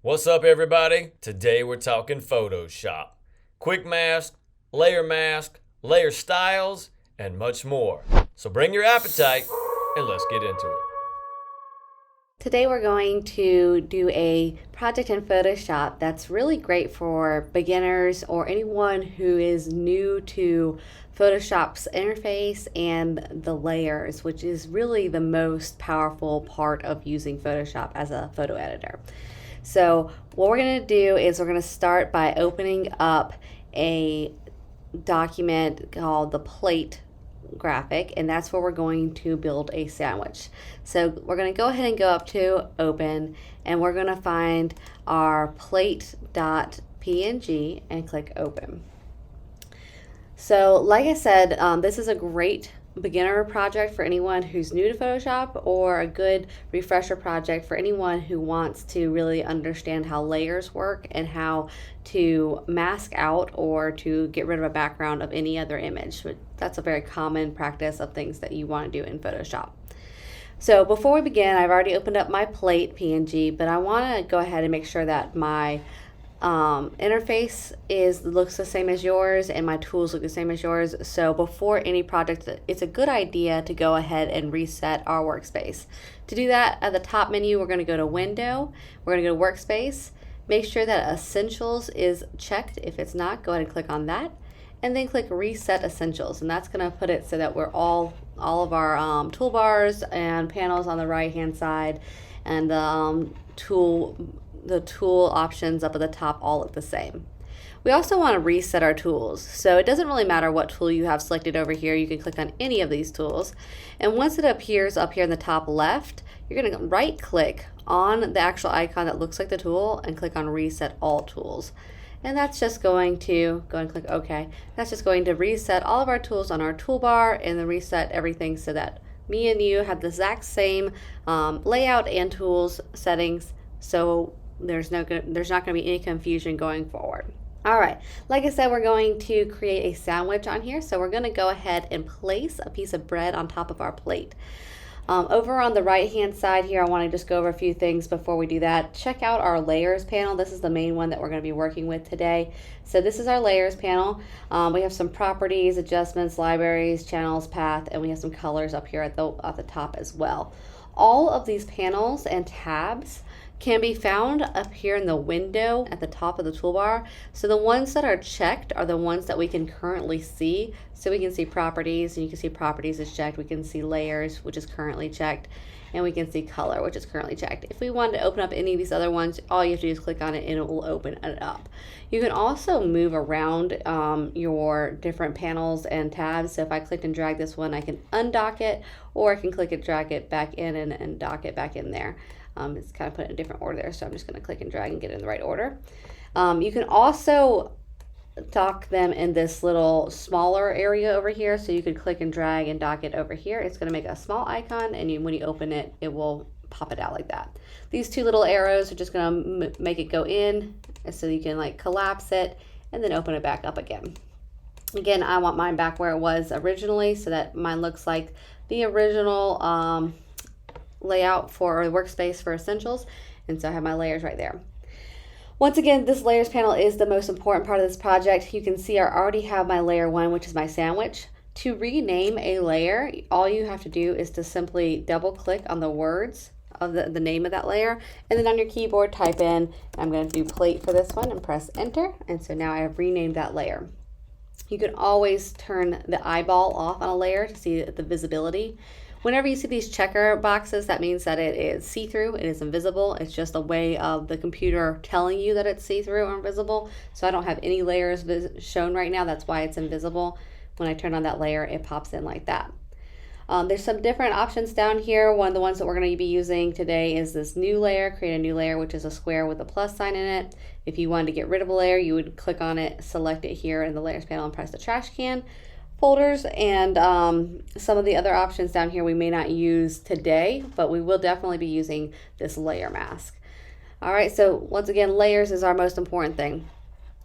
What's up, everybody? Today we're talking Photoshop. Quick mask, layer styles, and much more. So bring your appetite and let's get into it. Today we're going to do a project in Photoshop that's really great for beginners or anyone who is new to Photoshop's interface and the layers, which is really the most powerful part of using Photoshop as a photo editor. So what we're going to do is we're going to start by opening up a document called the plate graphic, and that's where we're going to build a sandwich. So we're going to go ahead and go up to open, and we're going to find our plate.png and click open. So like I said, this is a great beginner project for anyone who's new to Photoshop, or a good refresher project for anyone who wants to really understand how layers work and how to mask out or to get rid of a background of any other image. That's a very common practice of things that you want to do in Photoshop. So before we begin, I've already opened up my plate PNG, but I want to go ahead and make sure that my interface looks the same as yours and my tools look the same as yours. So before any project, it's a good idea to go ahead and reset our workspace. To do that, at the top menu, we're going to go to Window, we're going to go to Workspace, make sure that Essentials is checked. If it's not, go ahead and click on that, and then click Reset Essentials, and that's going to put it so that we're all of our toolbars and panels on the right hand side, and the tool options up at the top all look the same. We also want to reset our tools. So it doesn't really matter what tool you have selected over here. You can click on any of these tools. And once it appears up here in the top left, you're going to right click on the actual icon that looks like the tool and click on Reset All Tools. And that's just going to go and click OK. That's just going to reset all of our tools on our toolbar and then reset everything so that me and you have the exact same layout and tools settings. So there's not going to be any confusion going forward. All right, like I said, we're going to create a sandwich on here. So we're going to go ahead and place a piece of bread on top of our plate. Over on the right hand side here, I want to just go over a few things before we do that. Check out our layers panel. This is the main one that we're going to be working with today. So this is our layers panel. We have some properties, adjustments, libraries, channels, path, and we have some colors up here at the top as well. All of these panels and tabs can be found up here in the window at the top of the toolbar. So the ones that are checked are the ones that we can currently see. So we can see properties, and you can see properties is checked. We can see layers, which is currently checked, and we can see color, which is currently checked. If we wanted to open up any of these other ones, all you have to do is click on it and it will open it up. You can also move around your different panels and tabs. So if I click and drag this one, I can undock it, or I can click and drag it back in and dock it back in there. It's kind of put in a different order there, so I'm just going to click and drag and get it in the right order. You can also dock them in this little smaller area over here, so you could click and drag and dock it over here. It's going to make a small icon, and when you open it, it will pop it out like that. These two little arrows are just going to make it go in, so you can like collapse it and then open it back up again. Again, I want mine back where it was originally, so that mine looks like the original layout for Workspace for Essentials, and so I have my layers right there. Once again, this layers panel is the most important part of this project. You can see I already have my layer 1, which is my sandwich. To rename a layer, all you have to do is to simply double click on the words of the name of that layer, and then on your keyboard type in, I'm going to do plate for this one, and press enter, and so now I have renamed that layer. You can always turn the eyeball off on a layer to see the visibility. Whenever you see these checker boxes, that means that it is see-through, it is invisible. It's just a way of the computer telling you that it's see-through or invisible. So I don't have any layers shown right now, that's why it's invisible. When I turn on that layer, it pops in like that. There's some different options down here. One of the ones that we're going to be using today is this new layer, create a new layer, which is a square with a plus sign in it. If you wanted to get rid of a layer, you would click on it, select it here in the layers panel, and press the trash can. Folders and some of the other options down here we may not use today, but we will definitely be using this layer mask. All right, so once again, layers is our most important thing.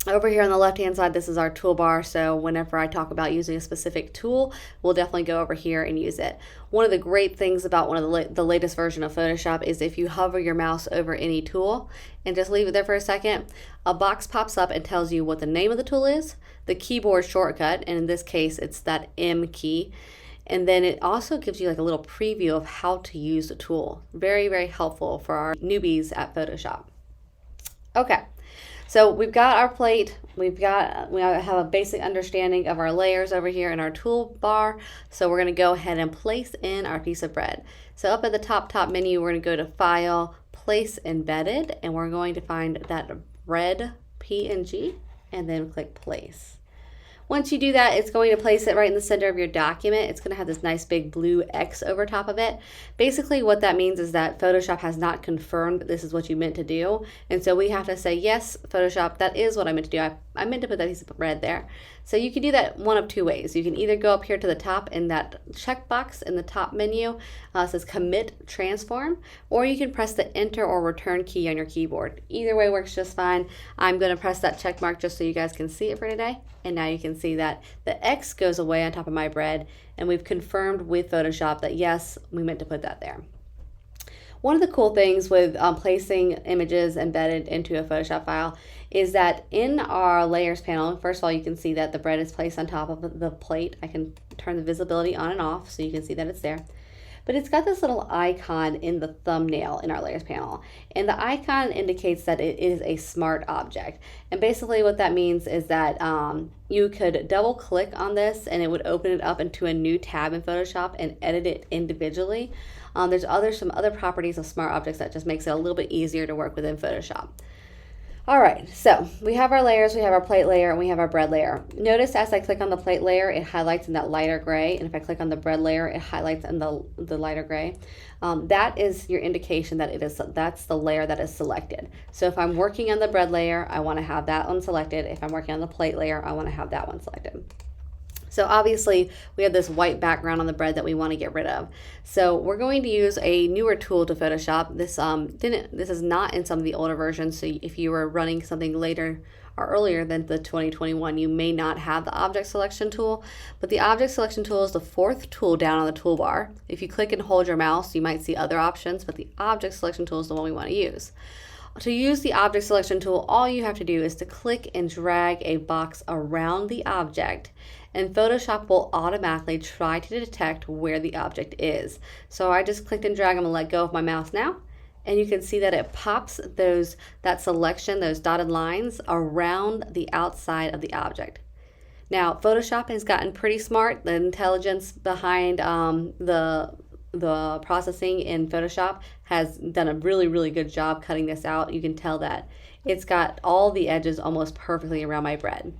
Over here on the left-hand side, this is our toolbar, so whenever I talk about using a specific tool, we'll definitely go over here and use it. One of the great things about one of the latest version of Photoshop is if you hover your mouse over any tool and just leave it there for a second, a box pops up and tells you what the name of the tool is, the keyboard shortcut, and in this case, it's that M key. And then it also gives you like a little preview of how to use the tool. Very, very helpful for our newbies at Photoshop. Okay. So we've got our plate, we have a basic understanding of our layers over here in our toolbar. So we're going to go ahead and place in our piece of bread. So up at the top menu, we're going to go to File, Place Embedded, and we're going to find that red PNG and then click Place. Once you do that, it's going to place it right in the center of your document. It's going to have this nice big blue X over top of it. Basically, what that means is that Photoshop has not confirmed that this is what you meant to do. And so we have to say, yes, Photoshop, that is what I meant to do. I meant to put that piece of red there. So you can do that one of two ways. You can either go up here to the top in that checkbox in the top menu, it says Commit Transform, or you can press the Enter or Return key on your keyboard. Either way works just fine. I'm going to press that check mark just so you guys can see it for today. And now you can see that the X goes away on top of my bread, and we've confirmed with Photoshop that yes, we meant to put that there. One of the cool things with placing images embedded into a Photoshop file is that in our layers panel, first of all, you can see that the bread is placed on top of the plate. I can turn the visibility on and off so you can see that it's there. But it's got this little icon in the thumbnail in our layers panel. And the icon indicates that it is a smart object. And basically what that means is that you could double click on this and it would open it up into a new tab in Photoshop and edit it individually. There's some other properties of smart objects that just makes it a little bit easier to work with in Photoshop. All right, so we have our layers, we have our plate layer, and we have our bread layer. Notice as I click on the plate layer, it highlights in that lighter gray, and if I click on the bread layer, it highlights in the lighter gray. That is your indication that that's the layer that is selected. So if I'm working on the bread layer, I want to have that one selected. If I'm working on the plate layer, I want to have that one selected. So obviously we have this white background on the bread that we want to get rid of. So we're going to use a newer tool to Photoshop. This is not in some of the older versions. So if you were running something later or earlier than the 2021, you may not have the object selection tool, but the object selection tool is the fourth tool down on the toolbar. If you click and hold your mouse, you might see other options, but the object selection tool is the one we want to use. To use the object selection tool, all you have to do is to click and drag a box around the object, and Photoshop will automatically try to detect where the object is. So I just clicked and dragged. I'm gonna let go of my mouse now, and you can see that it pops that selection, those dotted lines around the outside of the object. Now, Photoshop has gotten pretty smart. The intelligence behind the processing in Photoshop has done a really, really good job cutting this out. You can tell that it's got all the edges almost perfectly around my bread.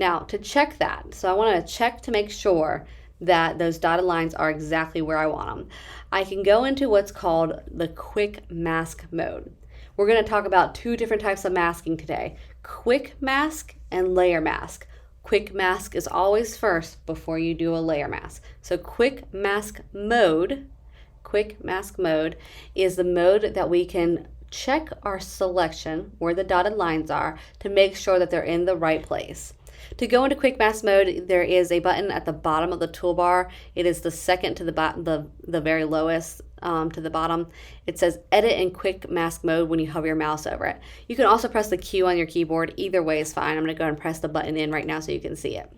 Now, to check that, so I want to check to make sure that those dotted lines are exactly where I want them. I can go into what's called the quick mask mode. We're going to talk about two different types of masking today: quick mask and layer mask. Quick mask is always first before you do a layer mask. So quick mask mode is the mode that we can check our selection where the dotted lines are to make sure that they're in the right place. To go into quick mask mode, there is a button at the bottom of the toolbar. It is the second to the very lowest to the bottom. It says edit in quick mask mode when you hover your mouse over it. You can also press the Q on your keyboard. Either way is fine. I'm going to go ahead and press the button in right now so you can see it.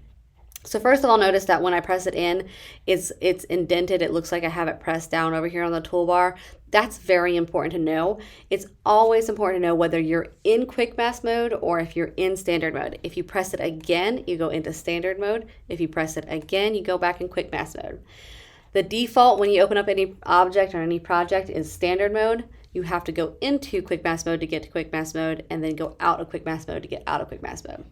So first of all, notice that when I press it in, it's indented. It looks like I have it pressed down over here on the toolbar. That's very important to know. It's always important to know whether you're in quick mask mode or if you're in standard mode. If you press it again, you go into standard mode. If you press it again, you go back in quick mask mode. The default when you open up any object or any project is standard mode. You have to go into quick mask mode to get to quick mask mode, and then go out of quick mask mode to get out of quick mask mode.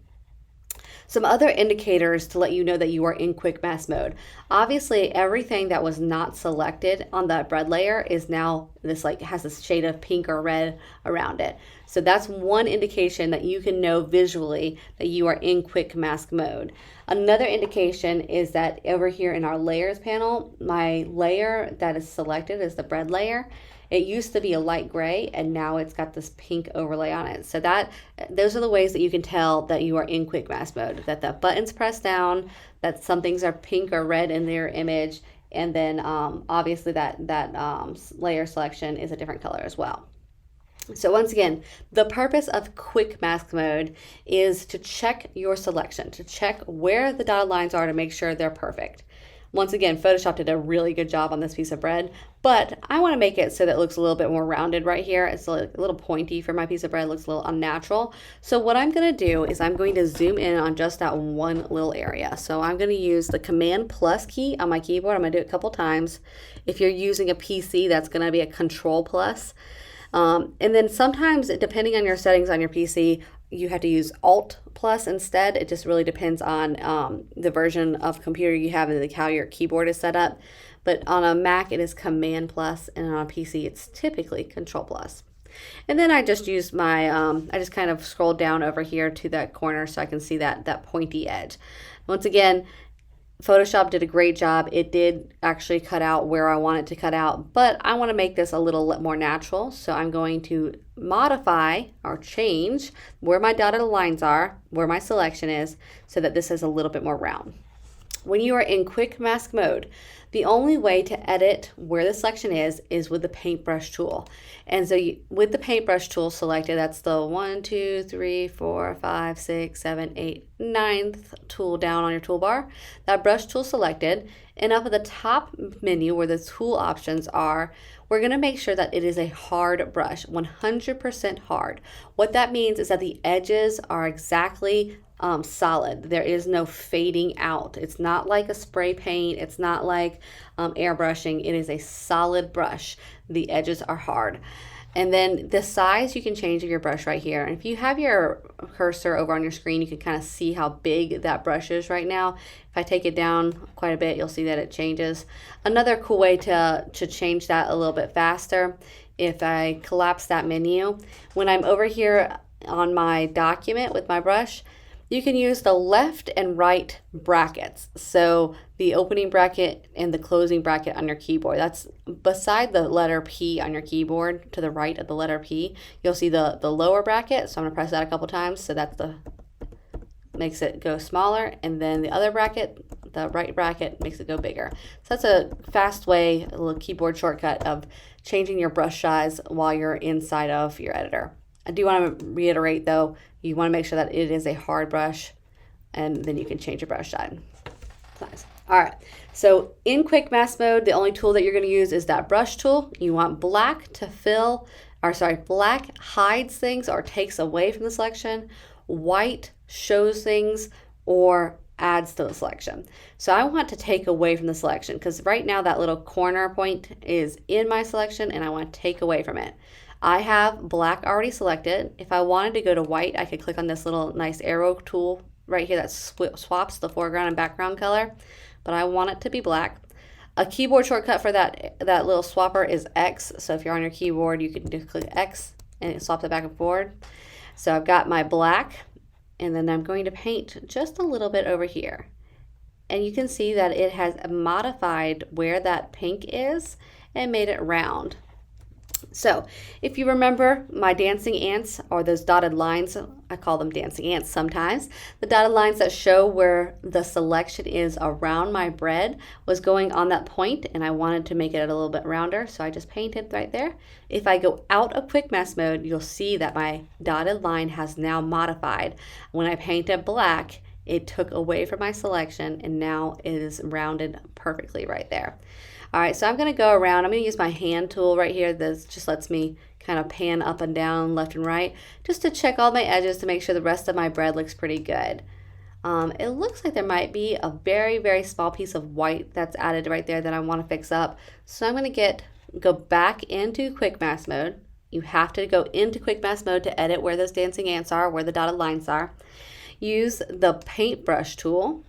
Some other indicators to let you know that you are in quick mask mode. Obviously, everything that was not selected on that bread layer is now has this shade of pink or red around it. So that's one indication that you can know visually that you are in quick mask mode. Another indication is that over here in our layers panel, my layer that is selected is the bread layer. It used to be a light gray and now it's got this pink overlay on it. So those are the ways that you can tell that you are in quick mask mode, that the button's pressed down, that some things are pink or red in their image, and then obviously that layer selection is a different color as well. So once again, the purpose of quick mask mode is to check your selection, to check where the dotted lines are to make sure they're perfect. Once again, Photoshop did a really good job on this piece of bread, but I want to make it so that it looks a little bit more rounded right here. It's a little pointy for my piece of bread. It looks a little unnatural. So what I'm going to do is I'm going to zoom in on just that one little area. So I'm going to use the Command plus key on my keyboard. I'm going to do it a couple times. If you're using a PC, that's going to be a Control plus. And then sometimes, depending on your settings on your PC, you have to use Alt plus instead. It just really depends on the version of computer you have and how your keyboard is set up. But on a Mac, it is Command plus, and on a PC, it's typically Control plus. And then I just use my, I just kind of scroll down over here to that corner so I can see that pointy edge. Once again, Photoshop did a great job. It did actually cut out where I want it to cut out, but I want to make this a little more natural. So I'm going to modify or change where my dotted lines are, where my selection is, so that this is a little bit more round. When you are in quick mask mode, the only way to edit where the selection is with the paintbrush tool. And so with the paintbrush tool selected, that's the 1, 2, 3, 4, 5, 6, 7, 8, 9th tool down on your toolbar. That brush tool selected, and up at the top menu where the tool options are, we're going to make sure that it is a hard brush, 100% hard. What that means is that the edges are exactly solid. There is no fading out. It's not like a spray paint. It's not like airbrushing. It is a solid brush. The edges are hard. And then the size you can change of your brush right here. And if you have your cursor over on your screen, you can kind of see how big that brush is right now. If I take it down quite a bit, you'll see that it changes. Another cool way to change that a little bit faster, if I collapse that menu, when I'm over here on my document with my brush, you can use the left and right brackets. So the opening bracket and the closing bracket on your keyboard. That's beside the letter P on your keyboard, to the right of the letter P. You'll see the lower bracket. So I'm gonna press that a couple times. So that's makes it go smaller. And then the other bracket, the right bracket, makes it go bigger. So that's a fast way, a little keyboard shortcut of changing your brush size while you're inside of your editor. I do want to reiterate though, you want to make sure that it is a hard brush, and then you can change your brush size. All right, so in quick mask mode, the only tool that you're going to use is that brush tool. You want black to black hides things or takes away from the selection. White shows things or adds to the selection. So I want to take away from the selection because right now that little corner point is in my selection and I want to take away from it. I have black already selected. If I wanted to go to white, I could click on this little nice arrow tool right here that swaps the foreground and background color, but I want it to be black. A keyboard shortcut for that little swapper is X. So if you're on your keyboard, you can just click X and it swaps it back and forward. So I've got my black, and then I'm going to paint just a little bit over here. And you can see that it has modified where that pink is and made it round. So if you remember my dancing ants, or those dotted lines, I call them dancing ants sometimes, the dotted lines that show where the selection is around my bread was going on that point, and I wanted to make it a little bit rounder, so I just painted right there. If I go out of quick mask mode, you'll see that my dotted line has now modified. When I painted black, it took away from my selection, and now it is rounded perfectly right there. All right, so I'm going to go around. I'm going to use my hand tool right here. This just lets me kind of pan up and down, left and right, just to check all my edges to make sure the rest of my bread looks pretty good. It looks like there might be a very, very small piece of white that's added right there that I want to fix up. So I'm going to go back into quick mask mode. You have to go into quick mask mode to edit where those dancing ants are, where the dotted lines are. Use the paintbrush tool,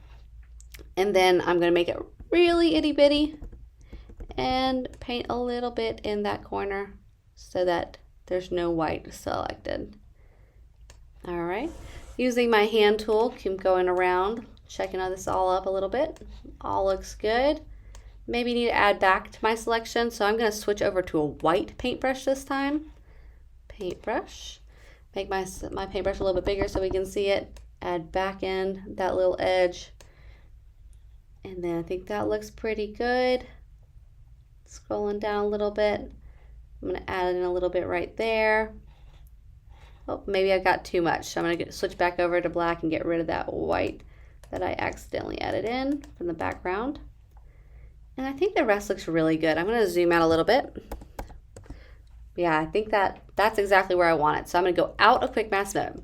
and then I'm going to make it really itty bitty and paint a little bit in that corner so that There's no white selected. All right, using my hand tool, keep going around, checking this all up a little bit. All looks good. Maybe need to add back to my selection, so I'm going to switch over to a white paintbrush this time. Paintbrush. Make my paintbrush a little bit bigger so we can see it. Add back in that little edge. And then I think that looks pretty good. Scrolling down a little bit. I'm going to add in a little bit right there. Oh, maybe I got too much. So I'm going to switch back over to black and get rid of that white that I accidentally added in from the background. And I think the rest looks really good. I'm going to zoom out a little bit. Yeah, I think that's exactly where I want it. So I'm going to go out of quick mask mode.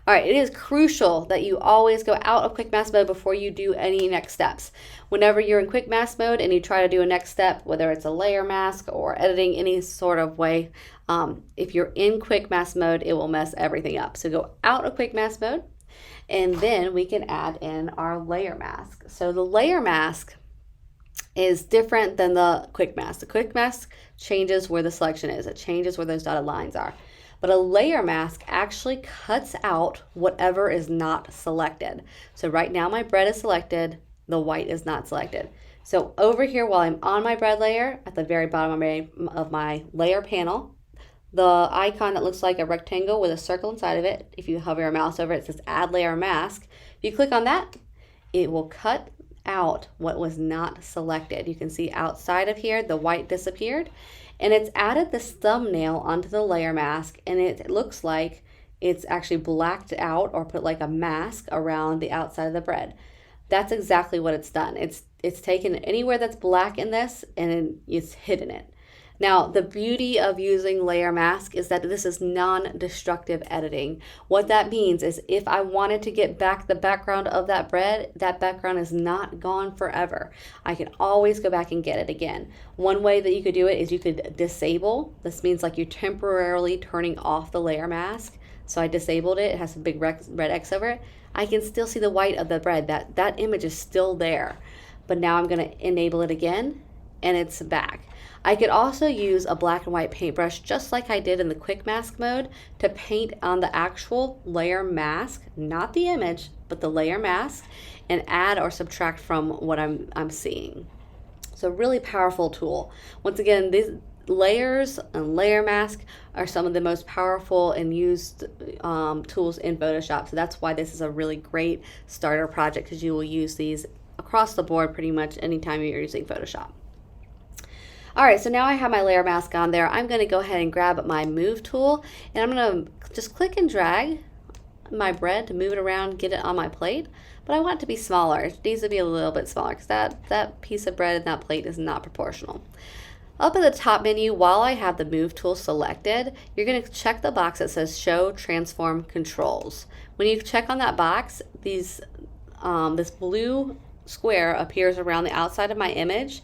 All right, it is crucial that you always go out of quick mask mode before you do any next steps. Whenever you're in quick mask mode and you try to do a next step, whether it's a layer mask or editing any sort of way, if you're in quick mask mode, it will mess everything up. So go out of quick mask mode, and then we can add in our layer mask. So the layer mask is different than the quick mask. The quick mask changes where the selection is. It changes where those dotted lines are. But a layer mask actually cuts out whatever is not selected. So right now my bread is selected, the white is not selected. So over here, while I'm on my bread layer, at the very bottom of my layer panel, the icon that looks like a rectangle with a circle inside of it, if you hover your mouse over it, it says add layer mask. If you click on that, it will cut out what was not selected. You can see outside of here, the white disappeared. And it's added this thumbnail onto the layer mask, and it looks like it's actually blacked out or put like a mask around the outside of the bread. That's exactly what it's done. It's taken anywhere that's black in this and it's hidden it. Now, the beauty of using layer mask is that this is non-destructive editing. What that means is if I wanted to get back the background of that bread, that background is not gone forever. I can always go back and get it again. One way that you could do it is you could disable. This means like you're temporarily turning off the layer mask. So I disabled it. It has a big red X over it. I can still see the white of the bread. That image is still there. But now I'm going to enable it again, and it's back. I could also use a black and white paintbrush just like I did in the quick mask mode to paint on the actual layer mask, not the image, but the layer mask, and add or subtract from what I'm seeing. So really powerful tool. Once again, these layers and layer mask are some of the most powerful and used tools in Photoshop. So that's why this is a really great starter project, because you will use these across the board pretty much anytime you're using Photoshop. All right, so now I have my layer mask on there. I'm going to go ahead and grab my move tool, and I'm going to just click and drag my bread to move it around, get it on my plate. But I want it to be smaller. It needs to be a little bit smaller because that piece of bread in that plate is not proportional. Up at the top menu, while I have the move tool selected, you're going to check the box that says show transform controls. When you check on that box, this blue square appears around the outside of my image,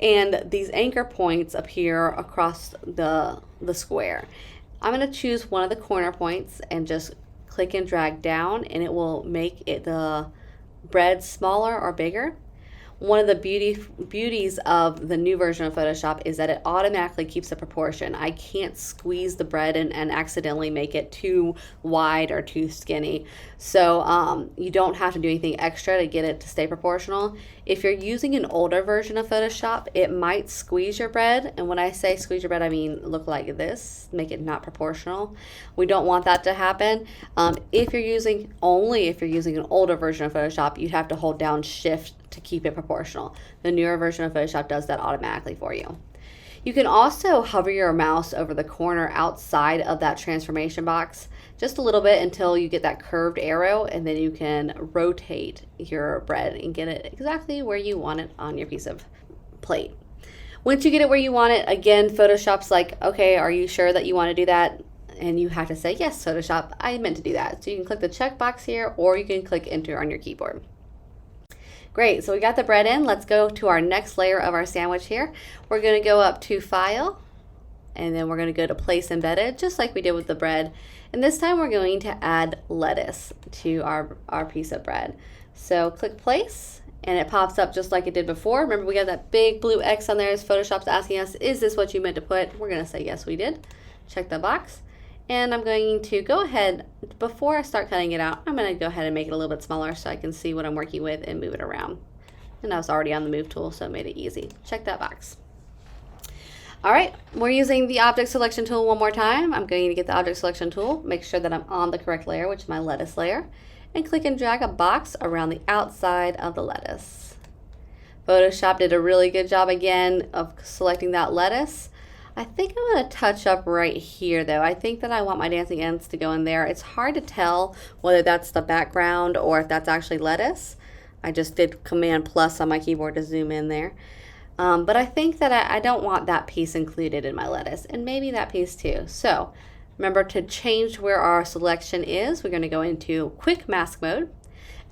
and these anchor points appear across the square. I'm going to choose one of the corner points and just click and drag down, and it will make the bread smaller or bigger. One of the beauties of the new version of Photoshop is that it automatically keeps the proportion. I can't squeeze the bread and accidentally make it too wide or too skinny. So you don't have to do anything extra to get it to stay proportional. If you're using an older version of Photoshop, it might squeeze your bread. And when I say squeeze your bread, I mean look like this, make it not proportional. We don't want that to happen. If you're using an older version of Photoshop, you'd have to hold down Shift to keep it proportional. The newer version of Photoshop does that automatically for you. You can also hover your mouse over the corner outside of that transformation box just a little bit until you get that curved arrow, and then you can rotate your bread and get it exactly where you want it on your piece of plate. Once you get it where you want it, again, Photoshop's like, okay, are you sure that you want to do that? And you have to say, yes, Photoshop, I meant to do that. So you can click the checkbox here, or you can click enter on your keyboard. Great, so we got the bread in. Let's go to our next layer of our sandwich here. We're going to go up to File, and then we're going to go to Place Embedded, just like we did with the bread. And this time we're going to add lettuce to our piece of bread. So click Place, and it pops up just like it did before. Remember, we got that big blue X on there as Photoshop's asking us, is this what you meant to put? We're going to say yes, we did. Check the box. And I'm going to go ahead, before I start cutting it out, I'm going to go ahead and make it a little bit smaller so I can see what I'm working with and move it around. And I was already on the move tool, so it made it easy. Check that box. All right, we're using the object selection tool one more time. I'm going to get the object selection tool, make sure that I'm on the correct layer, which is my lettuce layer, and click and drag a box around the outside of the lettuce. Photoshop did a really good job again of selecting that lettuce. I think I'm going to touch up right here though. I think that I want my dancing ends to go in there. It's hard to tell whether that's the background or if that's actually lettuce. I just did Command plus on my keyboard to zoom in there. But I think that I don't want that piece included in my lettuce, and maybe that piece too. So remember to change where our selection is. We're going to go into quick mask mode.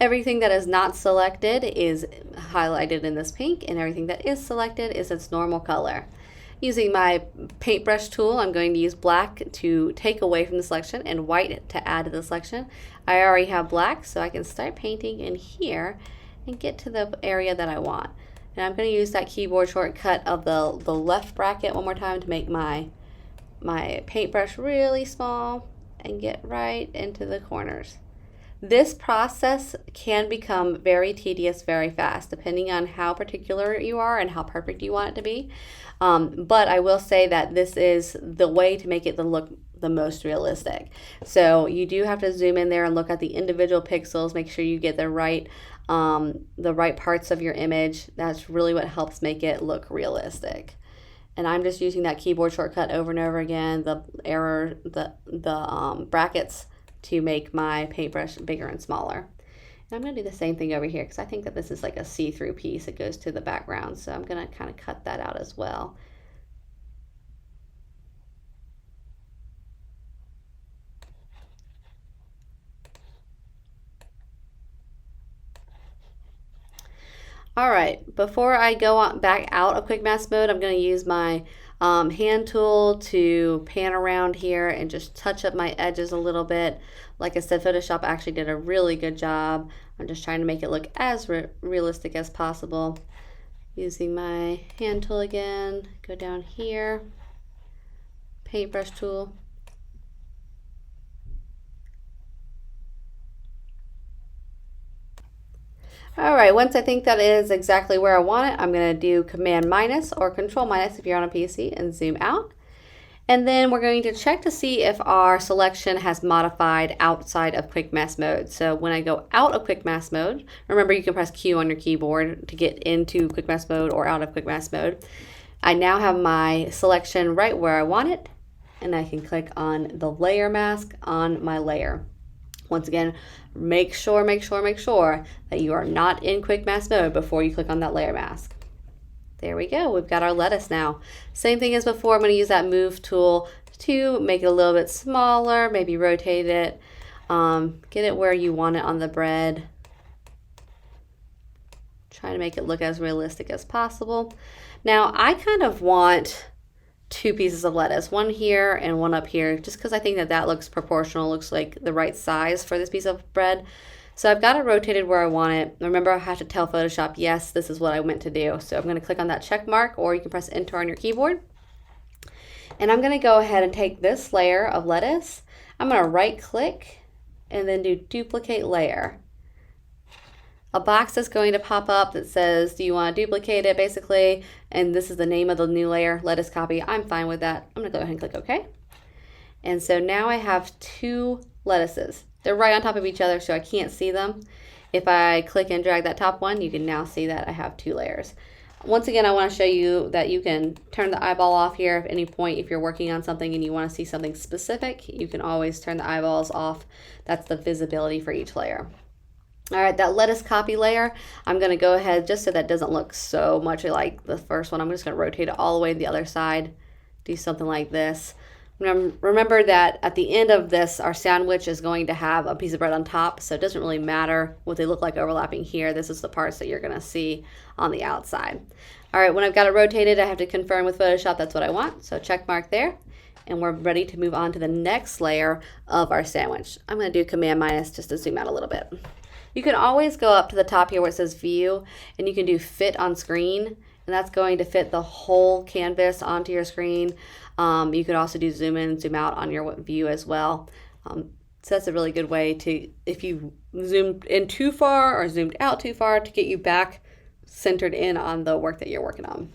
Everything that is not selected is highlighted in this pink, and everything that is selected is its normal color. Using my paintbrush tool, I'm going to use black to take away from the selection and white to add to the selection. I already have black, so I can start painting in here and get to the area that I want. And I'm going to use that keyboard shortcut of the left bracket one more time to make my paintbrush really small and get right into the corners. This process can become very tedious very fast, depending on how particular you are and how perfect you want it to be. But I will say that this is the way to make it look the most realistic. So you do have to zoom in there and look at the individual pixels, make sure you get the right parts of your image. That's really what helps make it look realistic. And I'm just using that keyboard shortcut over and over again, the brackets, to make my paintbrush bigger and smaller. And I'm going to do the same thing over here because I think that this is like a see-through piece. It goes to the background, so I'm going to kind of cut that out as well. All right, before I go back out of quick mask mode, I'm going to use my hand tool to pan around here and just touch up my edges a little bit. Like I said, Photoshop actually did a really good job. I'm just trying to make it look as realistic as possible. Using my hand tool again, go down here, paintbrush tool. All right, once I think that is exactly where I want it, I'm going to do Command minus or Control minus if you're on a PC and zoom out. And then we're going to check to see if our selection has modified outside of quick mask mode. So when I go out of quick mask mode, remember you can press Q on your keyboard to get into quick mask mode or out of quick mask mode. I now have my selection right where I want it, and I can click on the layer mask on my layer. Once again, make sure that you are not in quick mask mode before you click on that layer mask. There we go, we've got our lettuce now. Same thing as before, I'm going to use that move tool to make it a little bit smaller, maybe rotate it, get it where you want it on the bread. Try to make it look as realistic as possible. Now, I kind of want two pieces of lettuce, one here and one up here, just because I think that looks proportional, looks like the right size for this piece of bread. So I've got it rotated where I want it. Remember, I have to tell Photoshop, yes, this is what I meant to do. So I'm going to click on that check mark, or you can press Enter on your keyboard. And I'm going to go ahead and take this layer of lettuce. I'm going to right click and then do duplicate layer. A box is going to pop up that says, do you want to duplicate it, basically, and this is the name of the new layer, lettuce copy. I'm fine with that. I'm going to go ahead and click OK. And so now I have two lettuces. They're right on top of each other, so I can't see them. If I click and drag that top one, you can now see that I have two layers. Once again, I want to show you that you can turn the eyeball off here at any point. If you're working on something and you want to see something specific, you can always turn the eyeballs off. That's the visibility for each layer. All right, that lettuce copy layer, I'm going to go ahead, just so that doesn't look so much like the first one, I'm just going to rotate it all the way to the other side, do something like this. Remember that at the end of this, our sandwich is going to have a piece of bread on top, so it doesn't really matter what they look like overlapping here. This is the parts that you're going to see on the outside. All right, when I've got it rotated, I have to confirm with Photoshop that's what I want, so check mark there. And we're ready to move on to the next layer of our sandwich. I'm going to do Command minus just to zoom out a little bit. You can always go up to the top here where it says View, and you can do Fit on Screen, and that's going to fit the whole canvas onto your screen. You could also do zoom in, zoom out on your view as well. So that's a really good way to, if you zoomed in too far or zoomed out too far, to get you back centered in on the work that you're working on.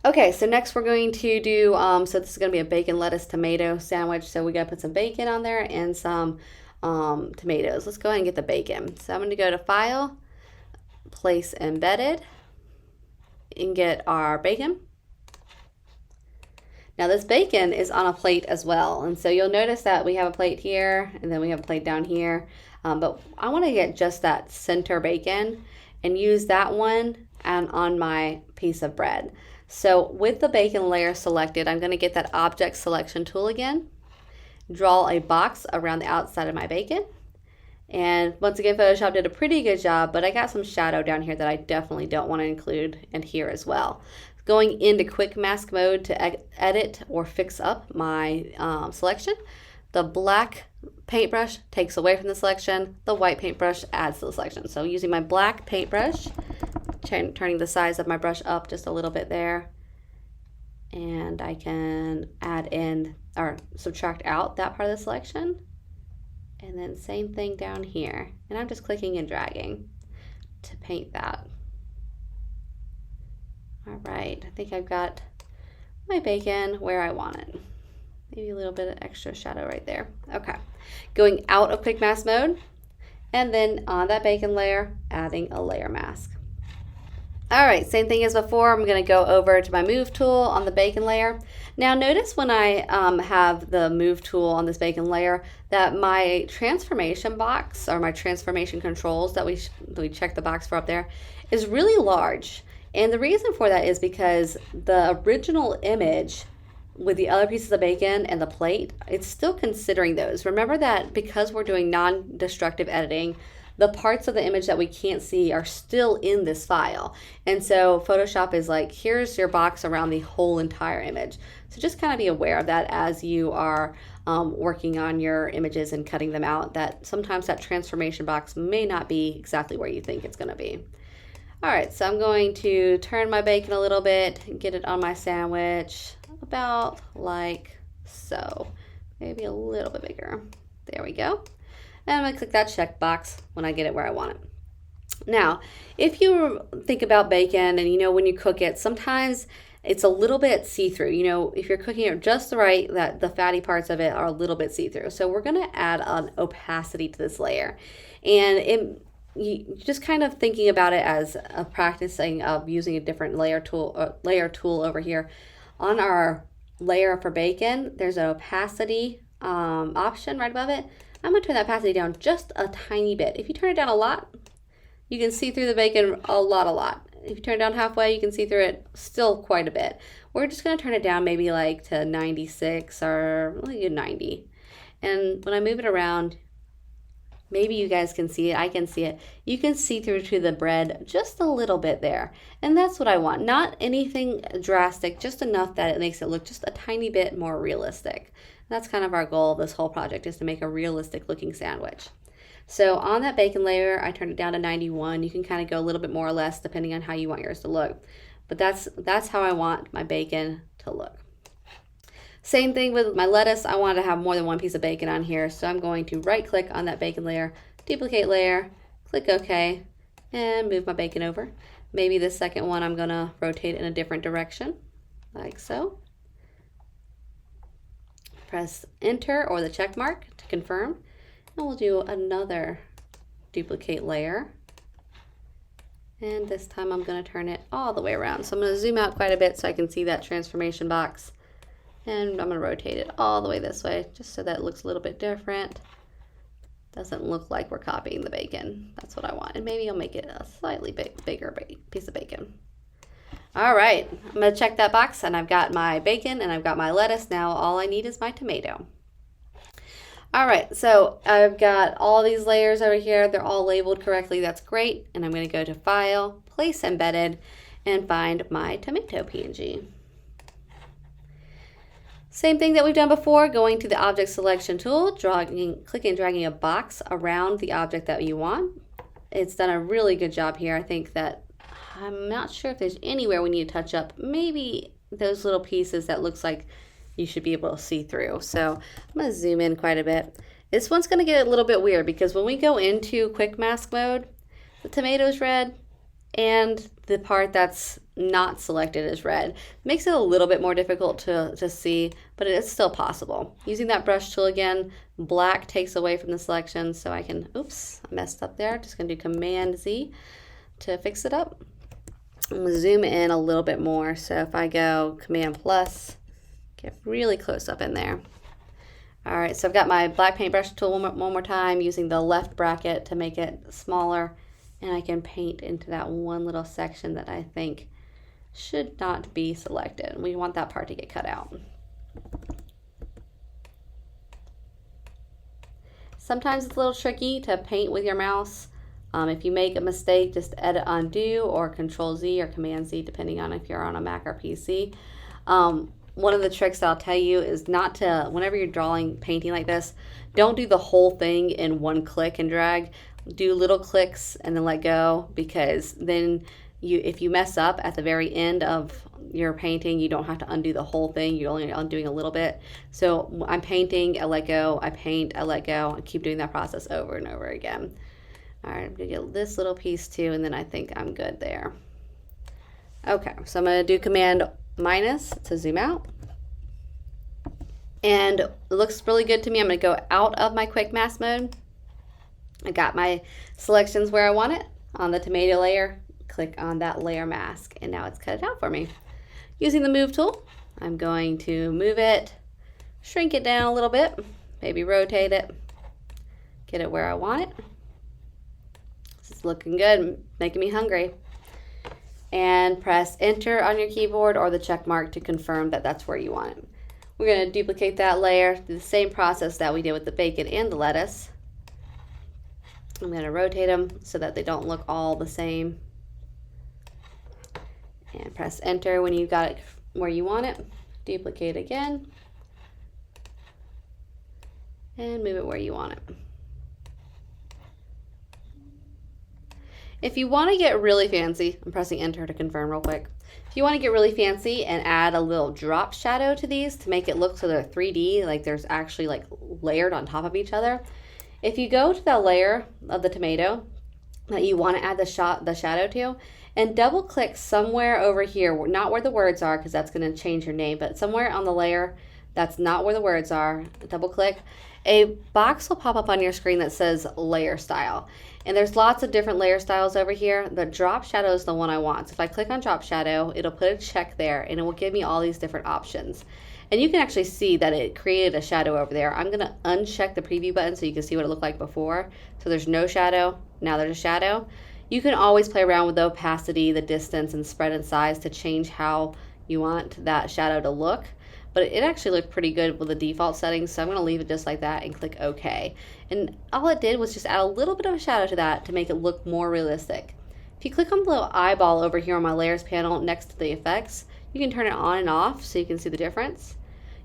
Okay, so next we're going to do, so this is going to be a bacon, lettuce, tomato sandwich. So we got to put some bacon on there and some tomatoes. Let's go ahead and get the bacon. So I'm going to go to File, Place Embedded, and get our bacon. Now this bacon is on a plate as well, and so you'll notice that we have a plate here and then we have a plate down here, but I want to get just that center bacon and use that one and on my piece of bread. So with the bacon layer selected, I'm going to get that object selection tool again, draw a box around the outside of my bacon, and once again Photoshop did a pretty good job, but I got some shadow down here that I definitely don't want to include in here as well. Going into quick mask mode to edit or fix up my selection. The black paintbrush takes away from the selection. The white paintbrush adds to the selection. So using my black paintbrush, turning the size of my brush up just a little bit there. And I can add in or subtract out that part of the selection. And then same thing down here. And I'm just clicking and dragging to paint that. All right, I think I've got my bacon where I want it. Maybe a little bit of extra shadow right there. Okay, going out of quick mask mode, and then on that bacon layer, adding a layer mask. All right, same thing as before. I'm gonna go over to my move tool on the bacon layer. Now notice when I have the move tool on this bacon layer that my transformation box or my transformation controls that we check the box for up there is really large. And the reason for that is because the original image with the other pieces of bacon and the plate, it's still considering those. Remember that because we're doing non-destructive editing, the parts of the image that we can't see are still in this file. And so Photoshop is like, here's your box around the whole entire image. So just kind of be aware of that as you are working on your images and cutting them out, that sometimes that transformation box may not be exactly where you think it's gonna be. All right, so I'm going to turn my bacon a little bit and get it on my sandwich about like so. Maybe a little bit bigger. There we go. And I'm gonna click that check box when I get it where I want it. Now, if you think about bacon and you know when you cook it, sometimes it's a little bit see-through. You know, if you're cooking it just right, that the fatty parts of it are a little bit see-through. So we're gonna add an opacity to this layer. And you just kind of thinking about it as a practicing of using a different layer tool over here. On our layer for bacon, there's an opacity option right above it. I'm going to turn that opacity down just a tiny bit. If you turn it down a lot, you can see through the bacon a lot. If you turn it down halfway, you can see through it still quite a bit. We're just going to turn it down maybe like to 96 or 90. And when I move it around, maybe you guys can see it, I can see it. You can see through to the bread just a little bit there. And that's what I want. Not anything drastic, just enough that it makes it look just a tiny bit more realistic. That's kind of our goal of this whole project, is to make a realistic looking sandwich. So on that bacon layer, I turned it down to 91. You can kind of go a little bit more or less depending on how you want yours to look. But that's how I want my bacon to look. Same thing with my lettuce. I want to have more than one piece of bacon on here, so I'm going to right click on that bacon layer, duplicate layer, click OK, and move my bacon over. Maybe the second one I'm going to rotate in a different direction, like so. Press enter or the check mark to confirm, and we'll do another duplicate layer. And this time I'm going to turn it all the way around. So I'm going to zoom out quite a bit so I can see that transformation box. And I'm going to rotate it all the way this way, just so that it looks a little bit different. Doesn't look like we're copying the bacon. That's what I want. And maybe I'll make it a slightly bigger piece of bacon. All right, I'm going to check that box, and I've got my bacon and I've got my lettuce. Now all I need is my tomato. All right, so I've got all these layers over here. They're all labeled correctly. That's great. And I'm going to go to File, Place Embedded, and find my tomato PNG. Same thing that we've done before, going to the object selection tool, clicking and dragging a box around the object that you want. It's done a really good job here. I think that I'm not sure if there's anywhere we need to touch up. Maybe those little pieces that looks like you should be able to see through. So I'm going to zoom in quite a bit. This one's going to get a little bit weird because when we go into quick mask mode, the tomato's red and the part that's not selected is red. Makes it a little bit more difficult to see, but it's still possible. Using that brush tool again, black takes away from the selection, so I can, oops, I messed up there. Just gonna do Command Z to fix it up. I'm gonna zoom in a little bit more. So if I go Command plus, get really close up in there. All right, so I've got my black paintbrush tool one more time, using the left bracket to make it smaller, and I can paint into that one little section that I think should not be selected. We want that part to get cut out. Sometimes it's a little tricky to paint with your mouse. If you make a mistake, just edit undo or Control Z or Command Z, depending on if you're on a Mac or PC. One of the tricks I'll tell you is not to, whenever you're drawing, painting like this, don't do the whole thing in one click and drag. Do little clicks and then let go, because then if you mess up at the very end of your painting, you don't have to undo the whole thing. You're only undoing a little bit. So I'm painting, I let go, I paint, I let go. I keep doing that process over and over again. All right, I'm gonna get this little piece too, and then I think I'm good there. Okay, so I'm gonna do Command minus to zoom out. And it looks really good to me. I'm gonna go out of my quick mask mode. I got my selections where I want it on the tomato layer. Click on that layer mask, and now it's cut it out for me. Using the move tool, I'm going to move it, shrink it down a little bit, maybe rotate it, get it where I want it. This is looking good, making me hungry. And press enter on your keyboard or the check mark to confirm that that's where you want it. We're going to duplicate that layer, do the same process that we did with the bacon and the lettuce. I'm going to rotate them so that they don't look all the same. And press enter when you've got it where you want it. Duplicate again. And move it where you want it. If you want to get really fancy, I'm pressing enter to confirm real quick. If you want to get really fancy and add a little drop shadow to these to make it look so they're 3D, like there's actually like layered on top of each other. If you go to the layer of the tomato that you want to add the shadow to, and double click somewhere over here, not where the words are because that's going to change your name, but somewhere on the layer that's not where the words are, double click, a box will pop up on your screen that says layer style. And there's lots of different layer styles over here. The drop shadow is the one I want. So if I click on drop shadow, it'll put a check there and it will give me all these different options. And you can actually see that it created a shadow over there. I'm going to uncheck the preview button so you can see what it looked like before. So there's no shadow, now there's a shadow. You can always play around with the opacity, the distance, and spread and size to change how you want that shadow to look. But it actually looked pretty good with the default settings, so I'm going to leave it just like that and click OK. And all it did was just add a little bit of a shadow to that to make it look more realistic. If you click on the little eyeball over here on my layers panel next to the effects, you can turn it on and off so you can see the difference.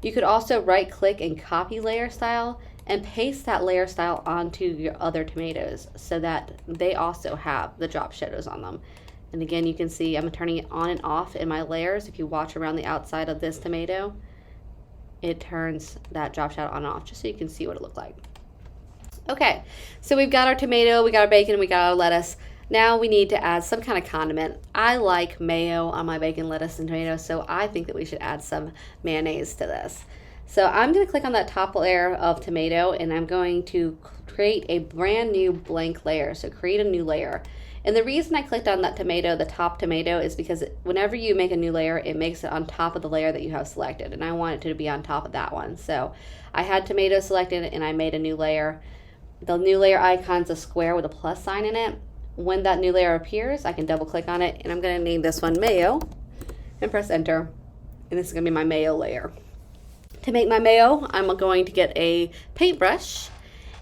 You could also right click and copy layer style and paste that layer style onto your other tomatoes so that they also have the drop shadows on them. And again, you can see I'm turning it on and off in my layers. If you watch around the outside of this tomato, it turns that drop shadow on and off just so you can see what it looked like. Okay, so we've got our tomato, we got our bacon, we got our lettuce. Now we need to add some kind of condiment. I like mayo on my bacon, lettuce, and tomato, so I think that we should add some mayonnaise to this. So I'm going to click on that top layer of tomato and I'm going to create a brand new blank layer. So create a new layer. And the reason I clicked on that tomato, the top tomato, is because whenever you make a new layer, it makes it on top of the layer that you have selected. And I want it to be on top of that one. So I had tomato selected and I made a new layer. The new layer icon is a square with a plus sign in it. When that new layer appears, I can double click on it and I'm going to name this one Mayo and press enter. And this is going to be my Mayo layer. To make my mayo, I'm going to get a paintbrush.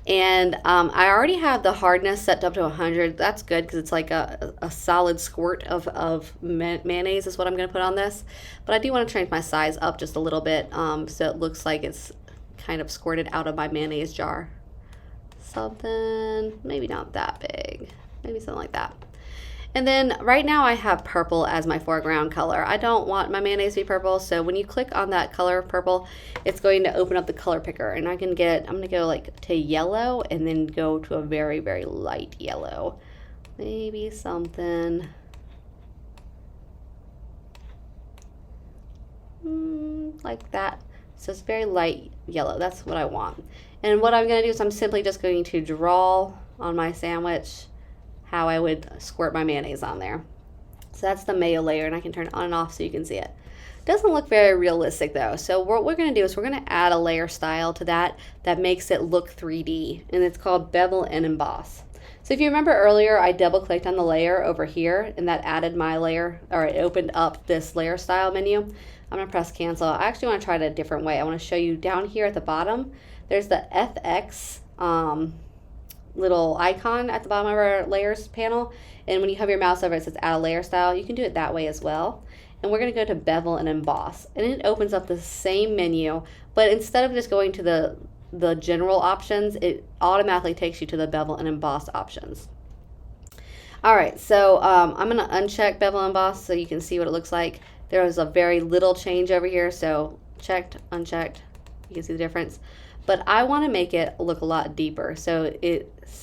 And I already have the hardness set up to 100. That's good because it's like a solid squirt of mayonnaise is what I'm going to put on this. But I do want to change my size up just a little bit so it looks like it's kind of squirted out of my mayonnaise jar. Something, maybe not that big, maybe something like that. And then right now I have purple as my foreground color. I don't want my mayonnaise to be purple, so when you click on that color of purple, it's going to open up the color picker, and I'm gonna go like to yellow and then go to a very, very light yellow. Maybe something like that. So it's very light yellow. That's what I want. And what I'm going to do is I'm simply just going to draw on my sandwich how I would squirt my mayonnaise on there. So that's the mayo layer, and I can turn it on and off so you can see it. Doesn't look very realistic though. So what we're going to do is we're going to add a layer style to that makes it look 3D, and it's called Bevel and Emboss. So if you remember earlier, I double clicked on the layer over here, and that added my layer, or it opened up this layer style menu. I'm gonna press cancel. I actually wanna try it a different way. I wanna show you down here at the bottom, there's the FX little icon at the bottom of our layers panel. And when you have your mouse over it, it says add a layer style. You can do it that way as well. And we're gonna go to Bevel and Emboss. And it opens up the same menu, but instead of just going to the general options, it automatically takes you to the Bevel and Emboss options. All right, so I'm gonna uncheck Bevel and Emboss so you can see what it looks like. There was a very little change over here, so checked, unchecked, you can see the difference. But I want to make it look a lot deeper, so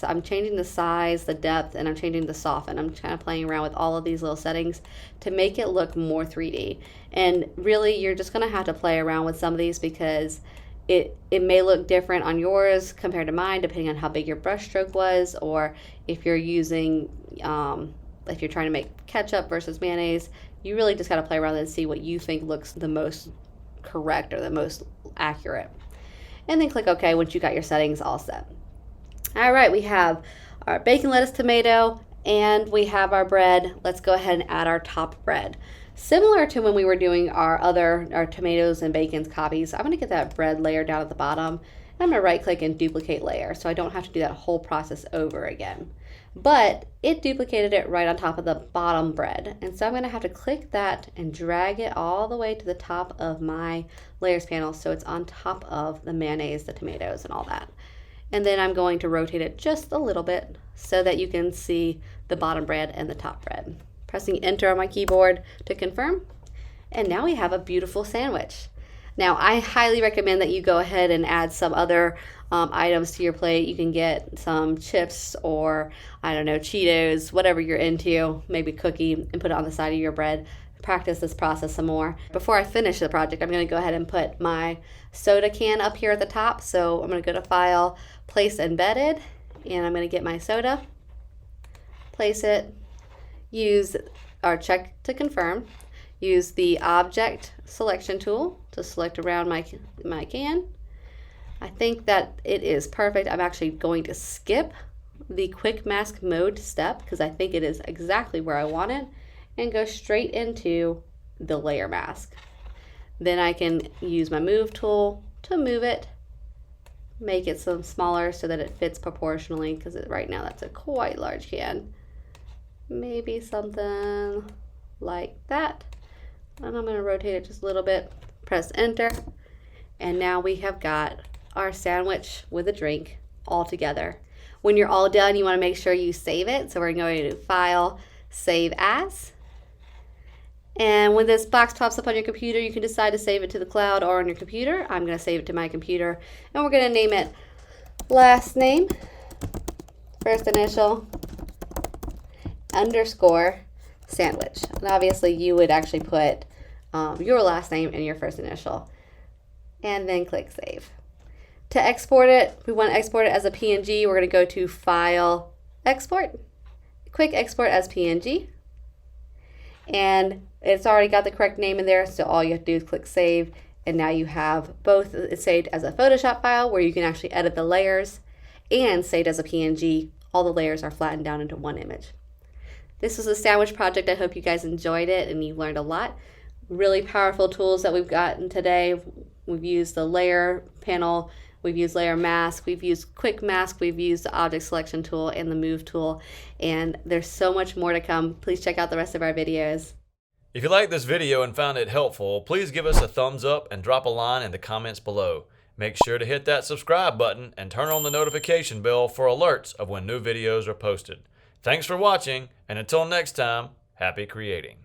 I'm changing the size, the depth, and I'm changing the soften. I'm kind of playing around with all of these little settings to make it look more 3D. And really, you're just going to have to play around with some of these because it may look different on yours compared to mine, depending on how big your brush stroke was, or if you're using, if you're trying to make ketchup versus mayonnaise. You really just got to play around and see what you think looks the most correct or the most accurate. And then click OK once you got your settings all set. All right, we have our bacon, lettuce, tomato, and we have our bread. Let's go ahead and add our top bread. Similar to when we were doing our tomatoes and bacons copies, I'm going to get that bread layer down at the bottom. And I'm going to right click and duplicate layer so I don't have to do that whole process over again. But it duplicated it right on top of the bottom bread. And so I'm going to have to click that and drag it all the way to the top of my layers panel so it's on top of the mayonnaise, the tomatoes, and all that. And then I'm going to rotate it just a little bit so that you can see the bottom bread and the top bread. Pressing enter on my keyboard to confirm. And now we have a beautiful sandwich. Now, I highly recommend that you go ahead and add some other items to your plate. You can get some chips or, I don't know, Cheetos, whatever you're into, maybe cookie, and put it on the side of your bread. Practice this process some more. Before I finish the project, I'm going to go ahead and put my soda can up here at the top. So I'm going to go to File, Place Embedded, and I'm going to get my soda, place it, use or check to confirm. Use the object selection tool to select around my can. I think that it is perfect. I'm actually going to skip the quick mask mode step because I think it is exactly where I want it, and go straight into the layer mask. Then I can use my move tool to move it, make it some smaller so that it fits proportionally because right now that's a quite large can. Maybe something like that. And I'm going to rotate it just a little bit, press enter, and now we have got our sandwich with a drink all together. When you're all done, you want to make sure you save it. So we're going to File, Save As. And when this box pops up on your computer, you can decide to save it to the cloud or on your computer. I'm going to save it to my computer, and we're going to name it last name, first initial, _ sandwich. And obviously you would actually put your last name and your first initial, and then click save. To export it, we want to export it as a PNG. We're going to go to File, Export, Quick Export as PNG, and it's already got the correct name in there, so all you have to do is click save, and now you have both. It's saved as a Photoshop file where you can actually edit the layers, and saved as a PNG. All the layers are flattened down into one image. This was a sandwich project. I hope you guys enjoyed it and you learned a lot. Really powerful tools that we've gotten today. We've used the layer panel, we've used layer mask, we've used quick mask, we've used the object selection tool and the move tool, and there's so much more to come. Please check out the rest of our videos. If you liked this video and found it helpful, please give us a thumbs up and drop a line in the comments below. Make sure to hit that subscribe button and turn on the notification bell for alerts of when new videos are posted. Thanks for watching, and until next time, happy creating.